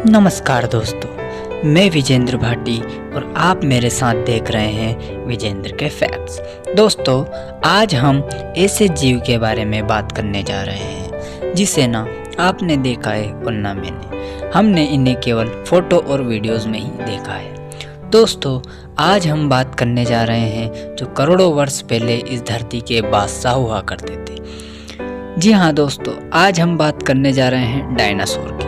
नमस्कार दोस्तों, मैं विजेंद्र भाटी और आप मेरे साथ देख रहे हैं विजेंद्र के फैक्ट्स। दोस्तों, आज हम ऐसे जीव के बारे में बात करने जा रहे हैं जिसे ना आपने देखा है और ना मैंने। हमने इन्हें केवल फोटो और वीडियोस में ही देखा है। दोस्तों, आज हम बात करने जा रहे हैं जो करोड़ों वर्ष पहले इस धरती के बादशाह हुआ करते थे। जी हाँ दोस्तों, आज हम बात करने जा रहे हैं डायनासोर की,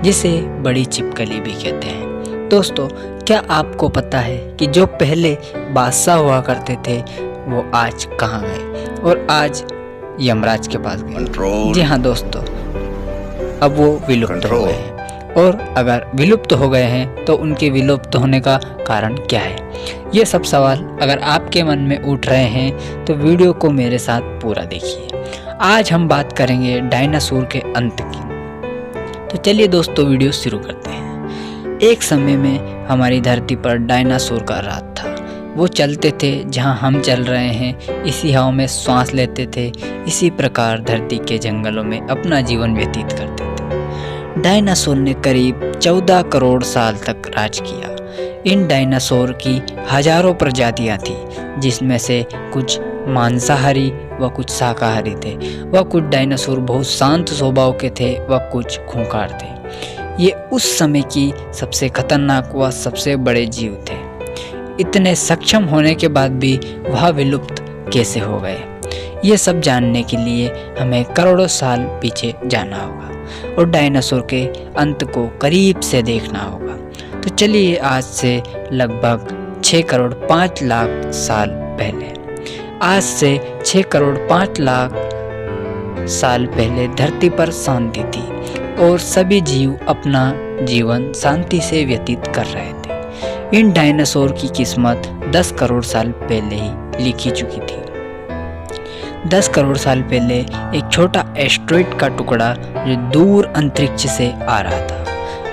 जिसे बड़ी छिपकली भी कहते हैं। दोस्तों, क्या आपको पता है कि जो पहले बादशाह हुआ करते थे वो आज कहाँ गए और आज यमराज के पास गए? जी हाँ दोस्तों, अब वो विलुप्त हो गए हैं। और अगर विलुप्त हो गए हैं तो उनके विलुप्त होने का कारण क्या है? ये सब सवाल अगर आपके मन में उठ रहे हैं तो वीडियो को मेरे साथ पूरा देखिए। आज हम बात करेंगे डायनासोर के अंत की। तो चलिए दोस्तों, वीडियो शुरू करते हैं। एक समय में हमारी धरती पर डायनासोर का राज था। वो चलते थे जहां हम चल रहे हैं, इसी हवा में सांस लेते थे, इसी प्रकार धरती के जंगलों में अपना जीवन व्यतीत करते थे। डायनासोर ने करीब 14 करोड़ साल तक राज किया। इन डायनासोर की हजारों प्रजातियां थी, जिसमें से कुछ मांसाहारी व कुछ शाकाहारी थे। वह कुछ डायनासोर बहुत शांत स्वभाव के थे व कुछ खूंखार थे। ये उस समय की सबसे खतरनाक व सबसे बड़े जीव थे। इतने सक्षम होने के बाद भी वह विलुप्त कैसे हो गए? ये सब जानने के लिए हमें करोड़ों साल पीछे जाना होगा और डायनासोर के अंत को करीब से देखना होगा। तो चलिए, आज से लगभग 6 करोड़ 5 लाख साल पहले, आज से 6 करोड़ 5 लाख साल पहले धरती पर शांति थी और सभी जीव अपना जीवन शांति से व्यतीत कर रहे थे। इन डायनासोर की किस्मत 10 करोड़ साल पहले ही लिखी चुकी थी। 10 करोड़ साल पहले एक छोटा एस्टेरॉयड का टुकड़ा जो दूर अंतरिक्ष से आ रहा था,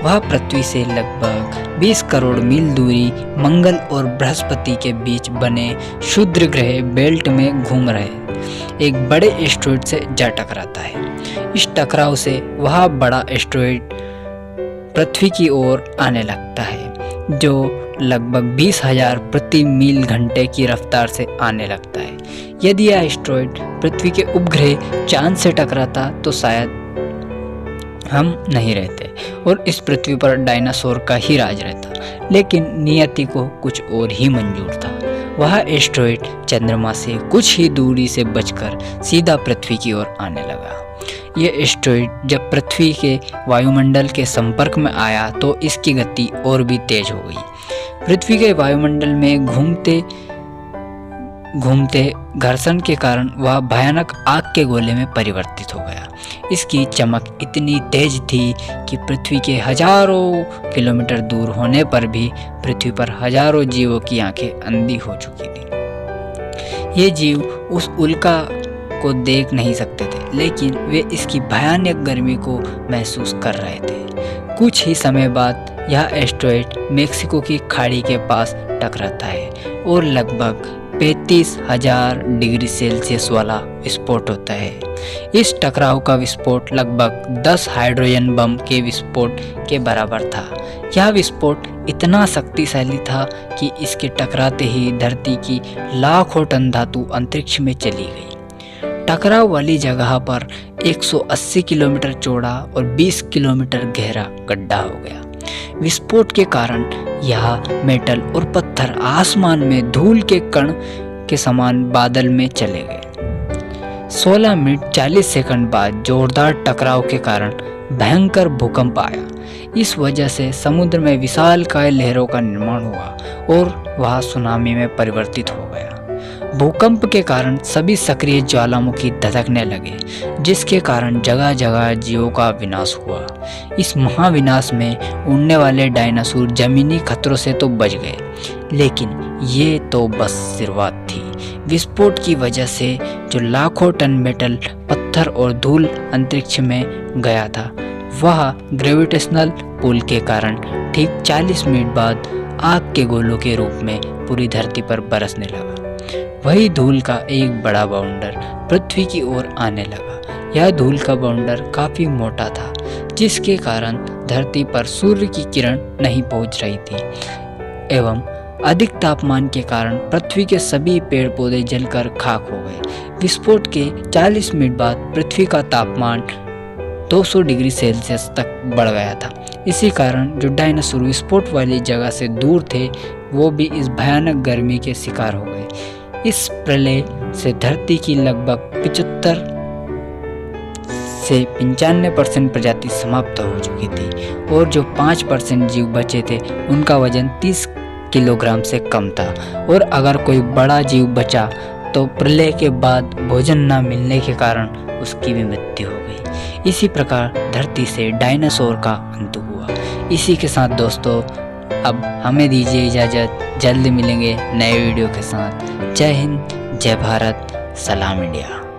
वह पृथ्वी से लगभग 20 करोड़ मील दूरी मंगल और बृहस्पति के बीच बने क्षुद्र ग्रह बेल्ट में घूम रहे एक बड़े एस्टेरॉयड से जा टकराता है। इस टकराव से वह बड़ा एस्टेरॉयड पृथ्वी की ओर आने लगता है, जो लगभग 20,000 प्रति मील घंटे की रफ्तार से आने लगता है। यदि यह एस्टेरॉयड पृथ्वी के उपग्रह चांद से टकराता तो शायद हम नहीं रहते और इस पृथ्वी पर डायनासोर का ही राज रहता। लेकिन नियति को कुछ और ही मंजूर था। वह एस्टेरॉयड चंद्रमा से कुछ ही दूरी से बचकर सीधा पृथ्वी की ओर आने लगा। यह एस्टेरॉयड जब पृथ्वी के वायुमंडल के संपर्क में आया तो इसकी गति और भी तेज हो गई। पृथ्वी के वायुमंडल में घूमते घर्षण के कारण वह भयानक आग के गोले में परिवर्तित हो गया। इसकी चमक इतनी तेज थी कि पृथ्वी के हजारों किलोमीटर दूर होने पर भी पृथ्वी पर हजारों जीवों की आंखें अंधी हो चुकी थी। ये जीव उस उल्का को देख नहीं सकते थे, लेकिन वे इसकी भयानक गर्मी को महसूस कर रहे थे। कुछ ही समय बाद यह एस्टेरॉयड मेक्सिको की खाड़ी के पास टकराता है और लगभग 35,000 डिग्री सेल्सियस वाला विस्फोट होता है। इस टकराव का विस्फोट लगभग 10 हाइड्रोजन बम के विस्फोट के बराबर था। यह विस्फोट इतना शक्तिशाली था कि इसके टकराते ही धरती की लाखों टन धातु अंतरिक्ष में चली गई। टकराव वाली जगह पर 180 किलोमीटर चौड़ा और 20 किलोमीटर गहरा गड्ढा हो गया। विस्फोट के कारण यह मेटल और पत्थर आसमान में धूल के कण के समान बादल में चले गए। 16 मिनट 40 सेकंड बाद जोरदार टकराव के कारण भयंकर भूकंप आया। इस वजह से समुद्र में विशालकाय लहरों का निर्माण हुआ और वह सुनामी में परिवर्तित हो गया। भूकंप के कारण सभी सक्रिय ज्वालामुखी धधकने लगे, जिसके कारण जगह जगह जीवों का विनाश हुआ। इस महाविनाश में उड़ने वाले डायनासोर जमीनी खतरों से तो बच गए, लेकिन ये तो बस शुरुआत थी। विस्फोट की वजह से जो लाखों टन मेटल, पत्थर और धूल अंतरिक्ष में गया था, वह ग्रेविटेशनल पुल के कारण ठीक 40 मिनट बाद आग के गोलों के रूप में पूरी धरती पर बरसने लगा। वही धूल का एक बड़ा बाउंडर पृथ्वी की ओर आने लगा। यह धूल का बाउंडर काफी मोटा था, जिसके कारण धरती पर सूर्य की किरण नहीं पहुंच रही थी एवं अधिक तापमान के कारण पृथ्वी के सभी पेड़ पौधे जलकर खाक हो गए। विस्फोट के 40 मिनट बाद पृथ्वी का तापमान 200 डिग्री सेल्सियस तक बढ़ गया था। इसी कारण जो डायनासोर विस्फोट वाली जगह से दूर थे वो भी इस भयानक गर्मी के शिकार हो गए। इस प्रलय से धरती की लगभग 75 से 95% प्रजाति समाप्त हो चुकी थी और जो 5% जीव बचे थे उनका वजन 30 किलोग्राम से कम था। और अगर कोई बड़ा जीव बचा तो प्रलय के बाद भोजन न मिलने के कारण उसकी भी मृत्यु हो गई। इसी प्रकार धरती से डायनासोर का अंत हुआ। इसी के साथ दोस्तों अब हमें दीजिए इजाज़त, जल्द मिलेंगे नए वीडियो के साथ। जय हिंद, जय भारत, सलाम इंडिया।